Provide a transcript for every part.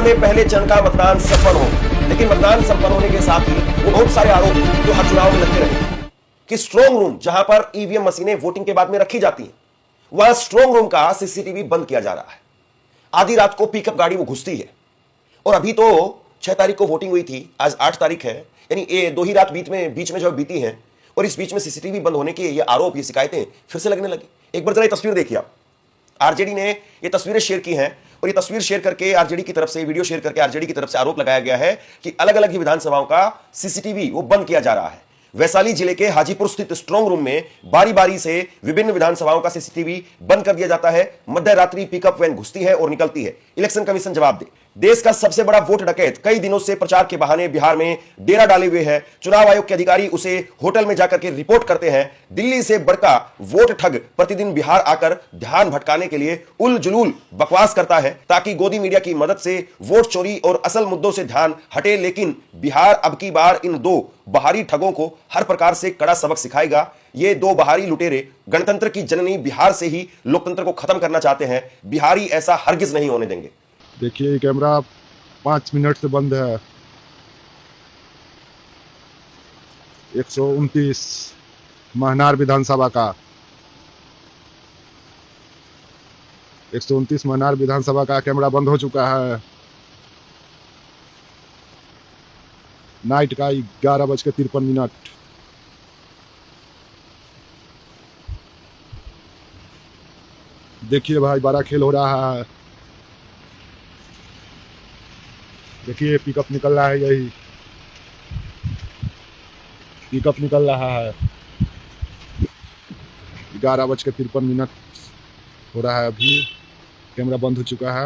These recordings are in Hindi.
चाहते पहले चरण का मतदान संपन्न हो, लेकिन मतदान संपन्न होने के साथ ही वो बहुत सारे आरोप जो हर चुनाव में लगते रहे कि स्ट्रांग रूम जहां पर ईवीएम मशीनें वोटिंग के बाद में रखी जाती हैं, वह स्ट्रांग रूम का सीसीटीवी बंद किया जा रहा है। आधी रात को पिकअप गाड़ी वो घुसती है और अभी तो 6 तारीख को वोटिंग हुई थी, आज 8 तारीख है, यानी ये 2 ही रात बीच में जो बीती है और इस बीच में सीसीटीवी बंद होने के ये आरोप, ये शिकायतें फिर से लगने लगी। एक बार जरा ये तस्वीर देखिए आप। आरजेडी ने ये तस्वीरें शेयर की हैं और ये तस्वीर शेयर करके आरजेडी की तरफ से, वीडियो शेयर करके आरजेडी की तरफ से आरोप लगाया गया है कि अलग अलग विधानसभाओं का सीसीटीवी वो बंद किया जा रहा है। वैशाली जिले के हाजीपुर स्थित स्ट्रांग रूम में बारी बारी से विभिन्न विधानसभाओं का सीसीटीवी बंद कर दिया जाता है। मध्य रात्रि पिकअप वैन घुसती है और निकलती है। इलेक्शन कमीशन जवाब दे। देश का सबसे बड़ा वोट डकैत कई दिनों से प्रचार के बहाने बिहार में डेरा डाले हुए है। चुनाव आयोग के अधिकारी उसे होटल में जाकर के रिपोर्ट करते हैं। दिल्ली से बड़का वोट ठग प्रतिदिन बिहार आकर ध्यान भटकाने के लिए उल जुलूल बकवास करता है ताकि गोदी मीडिया की मदद से वोट चोरी और असल मुद्दों से ध्यान हटे। लेकिन बिहार अब की बार इन 2 बाहरी ठगों को हर प्रकार से कड़ा सबक सिखाएगा। ये 2 बाहरी लुटेरे गणतंत्र की जननी बिहार से ही लोकतंत्र को खत्म करना चाहते हैं। बिहारी ऐसा हरगिज नहीं होने देंगे। देखिए ये कैमरा 5 मिनट से बंद है। 129 महनार विधानसभा का 129 महनार विधानसभा का कैमरा बंद हो चुका है। नाइट का 11:53। देखिए भाई, बड़ा खेल हो रहा है। देखिए पिकअप निकल रहा है, यही पिकअप निकल रहा है। 11:53 हो रहा है। अभी कैमरा बंद हो चुका है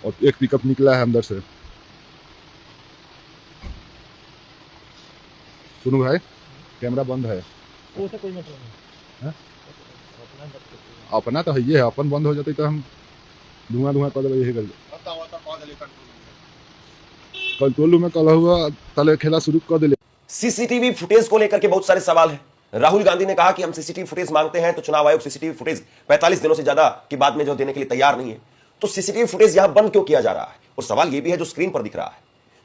और एक पिकअप निकला है अंदर से। सुनो भाई, कैमरा बंद है। कोई मतलब नहीं। अपना तो ये है, अपन बंद हो जाते तो हम धुआं कर देवे। यही कर कंट्रोल में कल हुआ तले खेला शुरू कर दे। सीसीटीवी फुटेज को लेकर के बहुत सारे सवाल हैं। राहुल गांधी ने कहा कि हम सीसीटीवी फुटेज मांगते हैं, तो चुनाव आयोग सीसीटीवी फुटेज 45 दिनों से ज्यादा के बाद में जो देने के लिए तैयार नहीं है। तो सीसीटीवी फुटेज यहां बंद क्यों किया जा रहा है? और सवाल यह भी है जो स्क्रीन पर दिख रहा है।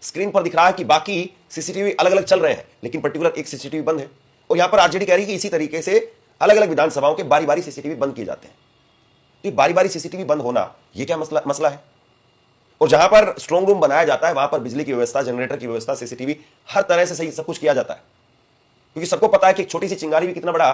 स्क्रीन पर दिख रहा है कि बाकी सीसीटीवी अलग अलग चल रहे हैं, लेकिन पर्टिकुलर एक सीसीटीवी बंद है। और यहां पर आरजेडी कह रही है कि इसी तरीके से अलग अलग विधानसभाओं के बारी बारी सीसीटीवी बंद किए जाते हैं। तो बारी बारी सीसीटीवी बंद होना यह क्या मसला है? और जहां पर स्ट्रांग रूम बनाया जाता है वहां पर बिजली की व्यवस्था, जनरेटर की व्यवस्था, सीसीटीवी हर तरह से सही सब कुछ किया जाता है, क्योंकि सबको पता है कि एक छोटी सी चिंगारी भी कितना बड़ा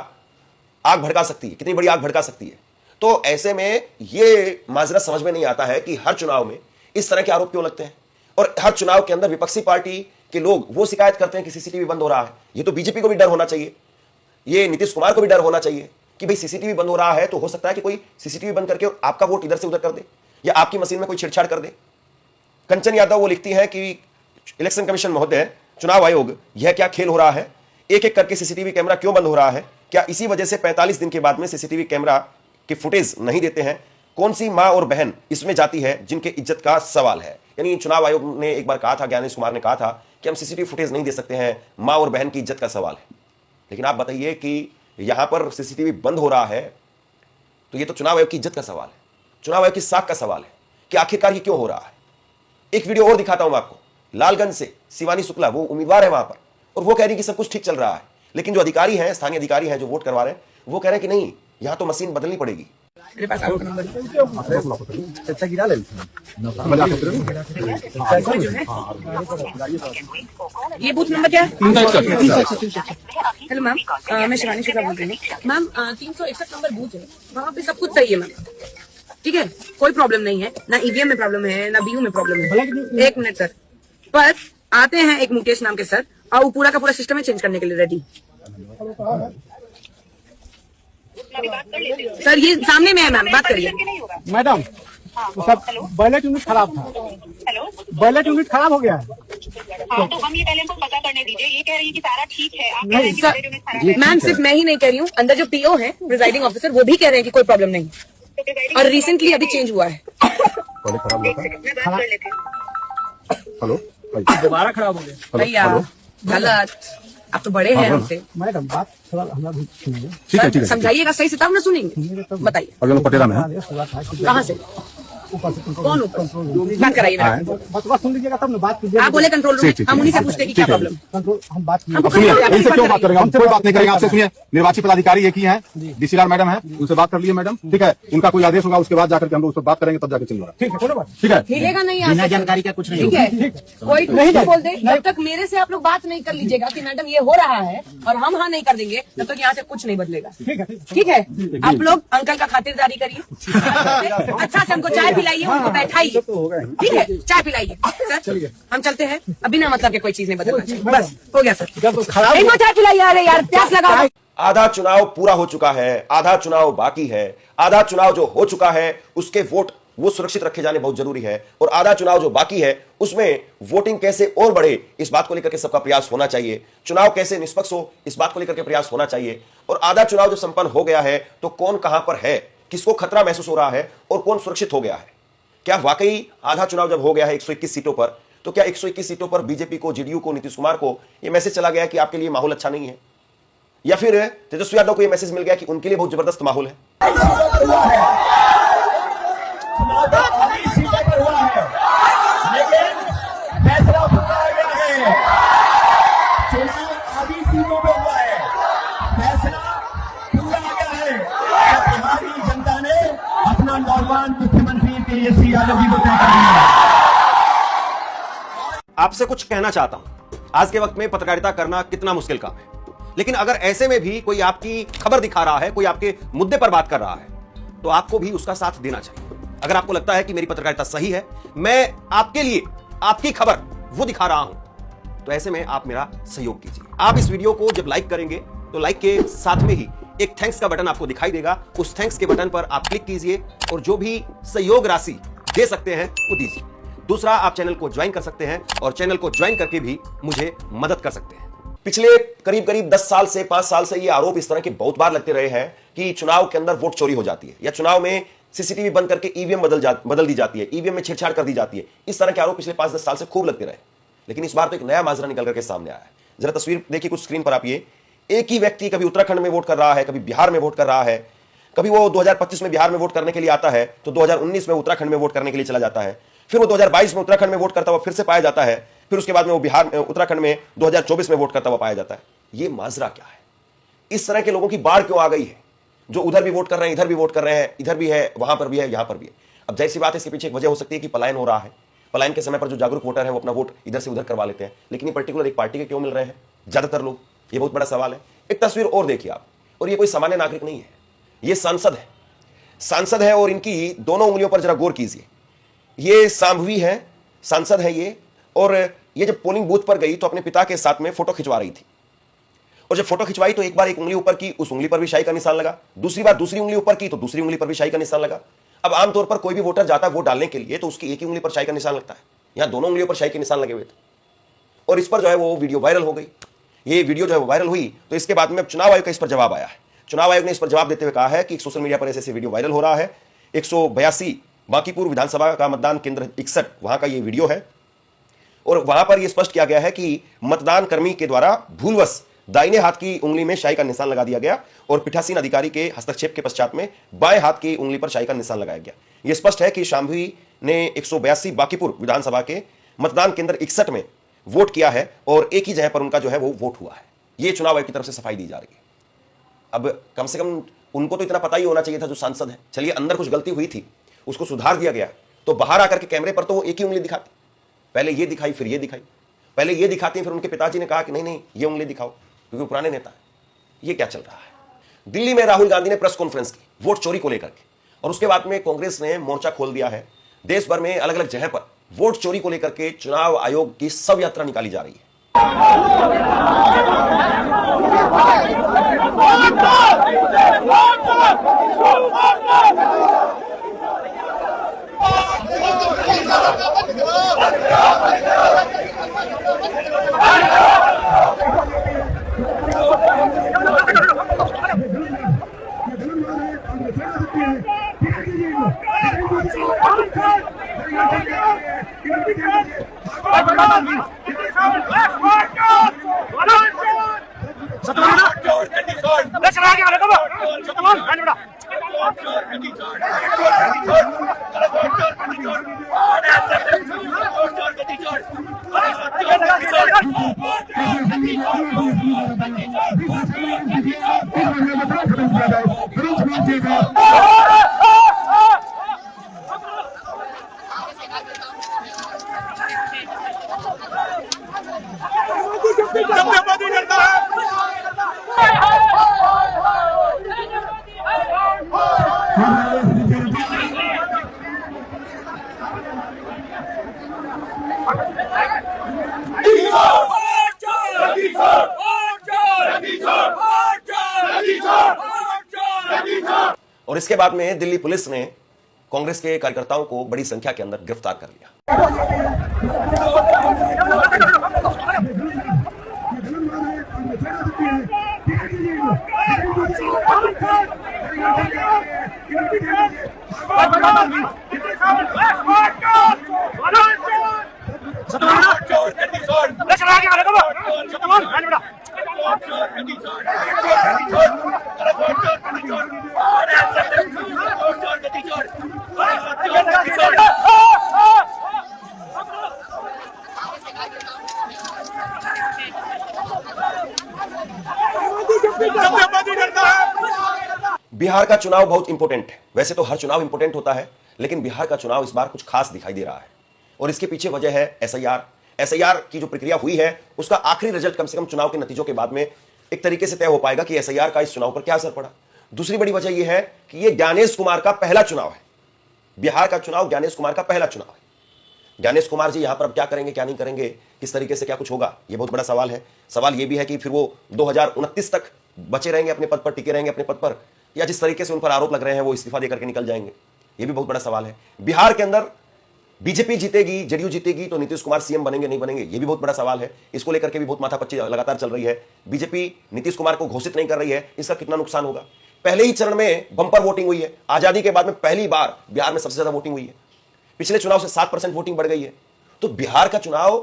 आग भड़का सकती है, कितनी बड़ी आग भड़का सकती है। तो ऐसे में ये माजरा समझ में नहीं आता है कि हर चुनाव में इस तरह के आरोप क्यों लगते हैं। और हर चुनाव के अंदर विपक्षी पार्टी के लोग वो शिकायत करते हैं कि सीसीटीवी बंद हो रहा है। ये तो बीजेपी को भी डर होना चाहिए, ये नीतीश कुमार को भी डर होना चाहिए कि भाई सीसीटीवी बंद हो रहा है तो हो सकता है कि कोई सीसीटीवी बंद करके आपका वोट इधर से उधर कर दे या आपकी मशीन में कोई छेड़छाड़ कर दे। कंचन यादव वो लिखती है कि इलेक्शन कमीशन महोदय, चुनाव आयोग, यह क्या खेल हो रहा है? एक एक करके सीसीटीवी कैमरा क्यों बंद हो रहा है? क्या इसी वजह से 45 दिन के बाद में सीसीटीवी कैमरा की फुटेज नहीं देते हैं? कौन सी मां और बहन इसमें जाती है जिनके इज्जत का सवाल है? यानी चुनाव आयोग ने एक बार कहा था, ज्ञानेश कुमार ने कहा था कि हम सीसीटीवी फुटेज नहीं दे सकते हैं, मां और बहन की इज्जत का सवाल है। लेकिन आप बताइए कि यहां पर सीसीटीवी बंद हो रहा है तो ये तो चुनाव आयोग की इज्जत का सवाल है, चुनाव आयोग की साख का सवाल है कि आखिरकार ये क्यों हो रहा है। एक वीडियो और दिखाता हूं आपको। लालगंज से शिवानी शुक्ला, वो उम्मीदवार है वहां पर, और वो कह रही कि सब कुछ ठीक चल रहा है, लेकिन जो अधिकारी हैं, स्थानीय अधिकारी हैं जो वोट करवा रहे हैं, वो कह रहे हैं कि नहीं, यहां तो मशीन बदलनी पड़ेगी। मेरे पास आपका नंबर ये बूथ नंबर क्या है? हेलो मैम, मैं शिवानी शुक्ला बोल रही हूँ। मैम 361 नंबर बूथ है, वहाँ पे सब कुछ सही है मैम, ठीक है, कोई प्रॉब्लम नहीं है, ना ईवीएम में प्रॉब्लम है ना बीयू में प्रॉब्लम है। एक मिनट सर, पर आते हैं एक मुकेश नाम के सर, और वो पूरा का पूरा सिस्टम है चेंज करने के लिए रेडी। सर ये सामने में है मैम, बात करिए। मैडम सब बैलेट यूनिट खराब था। हेलो, बैलेट यूनिट खराब हो गया है। हाँ तो हम ये पहले हमको पता करने दीजिए। ये कह रही है कि सारा ठीक है, आप कह रहे हैं कि बैलेट यूनिट खराब है। मैम सिर्फ मैं ही नहीं कह रही हूँ, अंदर जो पीओ है, प्रिजाइडिंग ऑफिसर, वो भी कह रहे हैं कि कोई प्रॉब्लम नहीं, और रिसेंटली अभी चेंज हुआ है। हेलो, दोबारा खराब हो गया भैया गलत, आप तो बड़े हैं हमसे। मैडम बात थोड़ा हमरा भी सुनिए। ठीक है, ठीक है, समझाइएगा सही से तब ना सुनेंगे। बताइए पटेला में कहाँ से? ऊपर से कौन ऊपर? बात कराइए मेरा। बस सुन लीजिएगा तब ना बात कीजिए। आप बोले कंट्रोल रूम, हम उन्हीं से पूछते हैं कि क्या प्रॉब्लम। कंट्रोल हम बात कीजिए। हमको सुनिए, कंट्रोल इनसे क्यों बात करेंगे? हम हमसे कोई बात नहीं करेंगे आपसे। सुनिए, निर्वाचित पदाधिकारी एक ही हैं, डीसीआर मैडम है, उनसे बात कर लिए मैडम, ठीक है। उनका कोई आदेश होगा, उसके बाद जाकर के हम लोग उस पर बात करेंगे, तब जाकर चलेगा, ठीक है, कोई बात ठीक है। हिलेगा नहीं यहाँ बिना से। जानकारी का कुछ नहीं ठीक है, कोई नहीं, नहीं बोल दे जब तक मेरे से आप लोग बात नहीं कर लीजिएगा कि मैडम ये हो रहा है और हम हाँ नहीं कर देंगे, तब तक यहाँ से कुछ नहीं बदलेगा। ठीक है। ठीक है, आप लोग अंकल का खातिरदारी करिए। अच्छा से हमको चाय पिलाइए, उनको बैठाइए। ठीक है, चाय पिलाइए सर। हम चलते हैं, अब बिना मतलब के कोई चीज नहीं बदलना चाहिए। बस हो गया सर, इनको चाय पिलाइए। अरे यार प्यास लगा। आधा चुनाव पूरा हो चुका है, आधा चुनाव बाकी है। आधा चुनाव जो हो चुका है उसके वोट वो सुरक्षित रखे जाने बहुत जरूरी है, और आधा चुनाव जो बाकी है उसमें वोटिंग कैसे और बढ़े इस बात को लेकर के सबका प्रयास होना चाहिए। चुनाव कैसे निष्पक्ष हो इस बात को लेकर के प्रयास होना चाहिए। और आधा चुनाव जो संपन्न हो गया है तो कौन कहां पर है, किसको खतरा महसूस हो रहा है और कौन सुरक्षित हो गया है। क्या वाकई आधा चुनाव जब हो गया है 121 सीटों पर, तो क्या 121 सीटों पर बीजेपी को, जेडीयू को, नीतीश कुमार को यह मैसेज चला गया कि आपके लिए माहौल अच्छा नहीं है, या फिर तेजस्वी यादव को यह मैसेज मिल गया कि उनके लिए बहुत जबरदस्त माहौल है। जनता ने अपना नौजवान मुख्यमंत्री तेजस्वी यादव जी को तय कर दिया। आपसे कुछ कहना चाहता हूं। आज के वक्त में पत्रकारिता करना कितना मुश्किल काम है, लेकिन अगर ऐसे में भी कोई आपकी खबर दिखा रहा है, कोई आपके मुद्दे पर बात कर रहा है, तो आपको भी उसका साथ देना चाहिए। अगर आपको लगता है कि मेरी पत्रकारिता सही है, मैं आपके लिए आपकी खबर वो दिखा रहा हूं, तो ऐसे में आप मेरा सहयोग कीजिए। आप इस वीडियो को जब लाइक करेंगे तो लाइक के साथ में ही एक थैंक्स का बटन आपको दिखाई देगा। उस थैंक्स के बटन पर आप क्लिक कीजिए और जो भी सहयोग राशि दे सकते हैं वो दीजिए। दूसरा, आप चैनल को ज्वाइन कर सकते हैं और चैनल को ज्वाइन करके भी मुझे मदद कर सकते हैं। पिछले करीब करीब 10 साल से 5 साल से ये आरोप इस तरह के बहुत बार लगते रहे हैं कि चुनाव के अंदर वोट चोरी हो जाती है, या चुनाव में सीसीटीवी बंद करके ईवीएम बदल दी जाती है, ईवीएम में छेड़छाड़ कर दी जाती है। इस तरह के आरोप पिछले 5-10 साल से खूब लगते रहे, लेकिन इस बार तो एक नया माजरा निकल करके सामने आया है। जरा तस्वीर देखिए कुछ स्क्रीन पर आप। ये एक ही व्यक्ति कभी उत्तराखंड में वोट कर रहा है, कभी बिहार में वोट कर रहा है, कभी वो 2025 में बिहार में वोट करने के लिए आता है तो 2019 में उत्तराखंड में वोट करने के लिए चला जाता है, फिर वो 2022 में उत्तराखंड में वोट करता हुआ फिर से पाया जाता है, फिर उसके बाद में वो उत्तराखंड में 2024 में वोट करता हुआ पाया जाता है। ये माजरा क्या है? इस तरह के लोगों की बाढ़ क्यों आ गई है, जो उधर भी वोट कर रहे हैं, इधर भी वोट कर रहे हैं, इधर भी है, वहां पर भी है, यहां पर भी है। अब जाहिर सी बात है, इसके पीछे एक वजह हो सकती है कि पलायन हो रहा है। पलायन के समय पर जो जागरूक वोटर है वो अपना वोट इधर से उधर करवा लेते हैं, लेकिन ये पर्टिकुलर एक पार्टी के क्यों मिल रहे हैं ज्यादातर लोग, ये बहुत बड़ा सवाल है। एक तस्वीर और देखिए आप, और ये कोई सामान्य नागरिक नहीं है, ये सांसद है और इनकी दोनों उंगलियों पर जरा गौर कीजिए। ये सांभवी है, सांसद है ये, और ये जब पोलिंग बूथ पर गई तो अपने पिता के साथ में फोटो खिंचवा रही थी, और जब फोटो खिंचवाई तो एक बार एक उंगली ऊपर की, उस उंगली पर भी शाही का निशान लगा, दूसरी बार दूसरी उंगली ऊपर की तो दूसरी उंगली पर भी शाही का निशान लगा। अब आमतौर पर कोई भी वोटर जाता है वोट डालने के लिए तो उसकी एक ही उंगली पर शाही का निशान लगता है, यहां दोनों उंगलियों पर शाही के निशान लगे हुए थे, और इस पर जो है वो वीडियो वायरल हो गई। ये वीडियो जो है वायरल हुई तो इसके बाद में चुनाव आयोग का इस पर जवाब आया है। चुनाव आयोग ने इस पर जवाब देते हुए कहा है कि सोशल मीडिया पर ऐसे वीडियो वायरल हो रहा है। 182 बांकीपुर विधानसभा का मतदान केंद्र 61 वहां का ये वीडियो है, और वहां पर यह स्पष्ट किया गया है कि मतदान कर्मी के द्वारा भूलवश दाहिने हाथ की उंगली में शाही का निशान लगा दिया गया, और पीठासीन अधिकारी के हस्तक्षेप के पश्चात में बाएं हाथ की उंगली पर शाही का निशान लगाया गया। यह स्पष्ट है कि शांभवी ने 182 बांकीपुर विधानसभा के मतदान केंद्र 61 में वोट किया है, और एक ही जगह पर उनका जो है वो वोट हुआ है। यह चुनाव आयोग की तरफ से सफाई दी जा रही है। अब कम से कम उनको तो इतना पता ही होना चाहिए था जो सांसद है, चलिए अंदर कुछ गलती हुई थी उसको सुधार दिया गया, तो बाहर आकर के कैमरे पर तो वो एक ही उंगली दिखाती, पहले ये दिखाई फिर ये दिखाई, पहले ये दिखाती, फिर उनके पिताजी ने कहा कि नहीं नहीं ये उंगली दिखाओ क्योंकि पुराने नेता है। ये क्या चल रहा है? दिल्ली में राहुल गांधी ने प्रेस कॉन्फ्रेंस की वोट चोरी को लेकर के, और उसके बाद में कांग्रेस ने मोर्चा खोल दिया है। देश भर में अलग अलग जगह पर वोट चोरी को लेकर के चुनाव आयोग की शव यात्रा निकाली जा रही है। Let's और इसके बाद में दिल्ली पुलिस ने कांग्रेस के कार्यकर्ताओं को बड़ी संख्या के अंदर गिरफ्तार कर लिया। बिहार का चुनाव बहुत इंपॉर्टेंट है। वैसे तो हर चुनाव इंपॉर्टेंट होता है, लेकिन बिहार का चुनाव इस बार कुछ खास दिखाई दे रहा है और इसके पीछे वजह है एसआईआर की जो प्रक्रिया हुई है उसका आखिरी रिजल्ट कम से कम चुनाव के नतीजों के बाद में एक तरीके से तय हो पाएगा कि एसआईआर का इस चुनाव पर क्या असर पड़ा। दूसरी बड़ी वजह यह है कि यह ज्ञानेश कुमार का पहला चुनाव है। बिहार का चुनाव ज्ञानेश कुमार का पहला चुनाव है। ज्ञानेश कुमार जी यहां पर अब क्या करेंगे, क्या नहीं करेंगे, किस तरीके से क्या कुछ होगा, यह बहुत बड़ा सवाल है। सवाल यह भी है कि फिर वो 2029 तक बचे रहेंगे अपने पद पर, टिके रहेंगे अपने पद पर, या जिस तरीके से उन पर आरोप लग रहे हैं वो इस्तीफा देकर के निकल जाएंगे, यह भी बहुत बड़ा सवाल है। बिहार के अंदर बीजेपी जीतेगी, जेडीयू जीतेगी तो नीतीश कुमार सीएम बनेंगे नहीं बनेंगे, यह भी बहुत बड़ा सवाल है। इसको लेकर के भी बहुत माथापच्ची लगातार चल रही है। बीजेपी नीतीश कुमार को घोषित नहीं कर रही है, इसका कितना नुकसान होगा। पहले ही चरण में बंपर वोटिंग हुई है। आजादी के बाद में पहली बार बिहार में सबसे ज्यादा वोटिंग हुई है। पिछले चुनाव से 7% वोटिंग बढ़ गई है। तो बिहार का चुनाव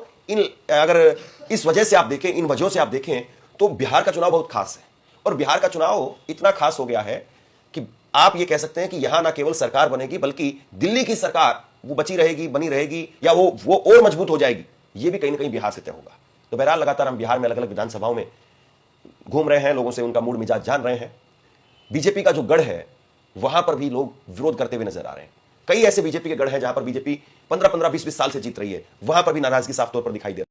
अगर इस वजह से आप देखें, इन वजहों से आप देखें तो बिहार का चुनाव बहुत खास है। और बिहार का चुनाव इतना खास हो गया है कि आप ये कह सकते हैं कि यहां ना केवल सरकार बनेगी बल्कि दिल्ली की सरकार वो बची रहेगी, बनी रहेगी, या वो और मजबूत हो जाएगी, ये भी कहीं ना कहीं बिहार से तय होगा। तो बहरहाल लगातार हम बिहार में अलग अलग विधानसभाओं में घूम रहे हैं, लोगों से उनका मूड मिजाज जान रहे हैं। बीजेपी का जो गढ़ है वहां पर भी लोग विरोध करते हुए नजर आ रहे हैं। कई ऐसे बीजेपी के गढ़ हैं जहां पर बीजेपी 15-15, 20-20 साल से जीत रही है, वहां पर भी नाराजगी साफ तौर पर दिखाई दे रही है।